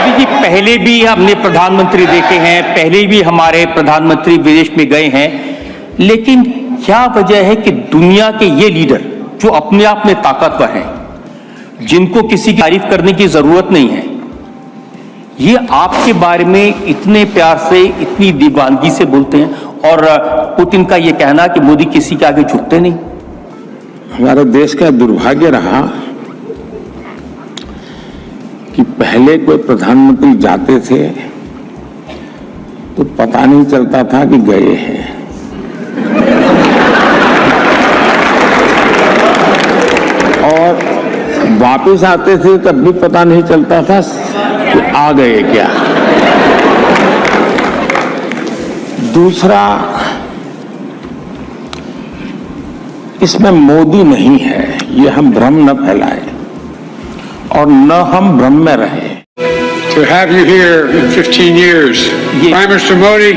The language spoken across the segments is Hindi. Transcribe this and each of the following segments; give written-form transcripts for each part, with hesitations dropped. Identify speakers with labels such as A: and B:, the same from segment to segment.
A: मोदी जी, पहले भी हमने प्रधानमंत्री देखे हैं, पहले भी हमारे प्रधानमंत्री विदेश में गए हैं, लेकिन क्या वजह है कि दुनिया के ये लीडर जो अपने आप में ताकतवर हैं, जिनको किसी की तारीफ करने की जरूरत नहीं है, ये आपके बारे में इतने प्यार से, इतनी दीवानगी से बोलते हैं, और पुतिन का ये कहना कि मोदी किसी के आगे झुकते नहीं।
B: हमारे देश का दुर्भाग्य रहा कि पहले कोई प्रधानमंत्री जाते थे तो पता नहीं चलता था कि गए हैं, और वापस आते थे तब भी पता नहीं चलता था कि आ गए क्या। दूसरा, इसमें मोदी नहीं है, ये हम भ्रम न फैलाएं और न हम भ्रम में रहें।
C: To have you here in 15 years, Prime Minister Modi,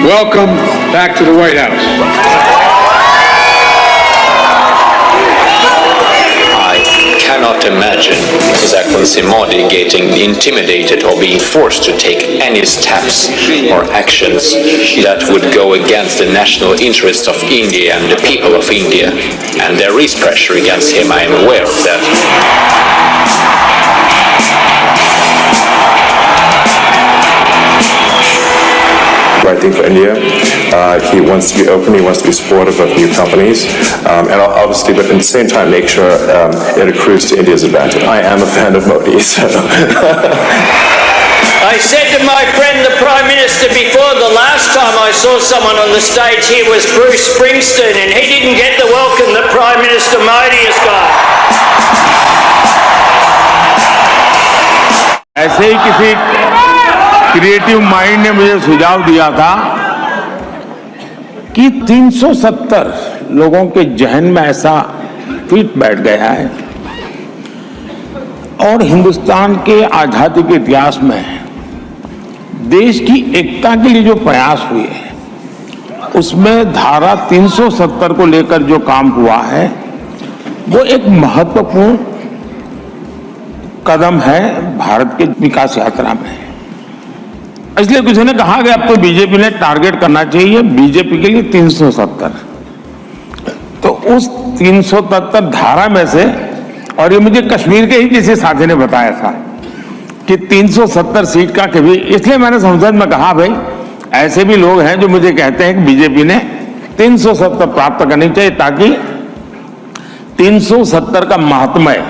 C: welcome back to the White House.
D: I cannot imagine His Excellency Modi getting intimidated or being forced to take any steps or actions that would go against the national interests of India and the people of India. And there is pressure against him, I am aware of that.
E: Right thing for India. He wants to be open, he wants to be supportive of new companies, and obviously, but at the same time, make sure it accrues to India's advantage. I am a fan of Modi, so.
F: I said to my friend, the Prime Minister, before the last time I saw someone on the stage here was Bruce Springsteen, and he didn't get the welcome that Prime Minister Modi has got.
B: ऐसे ही किसी क्रिएटिव माइंड ने मुझे सुझाव दिया था कि 370 लोगों के जहन में ऐसा फिट बैठ गया है, और हिंदुस्तान के आजादी के इतिहास में देश की एकता के लिए जो प्रयास हुए हैं, उसमें धारा 370 को लेकर जो काम हुआ है वो एक महत्वपूर्ण कदम है भारत के विकास यात्रा में। इसलिए किसी ने कहा कि अब तो बीजेपी ने टारगेट करना चाहिए बीजेपी के लिए 370, तो उस 370 धारा में से, और ये मुझे कश्मीर के ही किसी साथी ने बताया था कि 370 सीट का कभी, इसलिए मैंने संसद में कहा भाई ऐसे भी लोग हैं जो मुझे कहते हैं कि बीजेपी ने 370 प्राप्त करनी चाहिए ताकि 370 का महात्म्य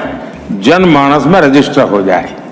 B: जनमानस में रजिस्टर हो जाए।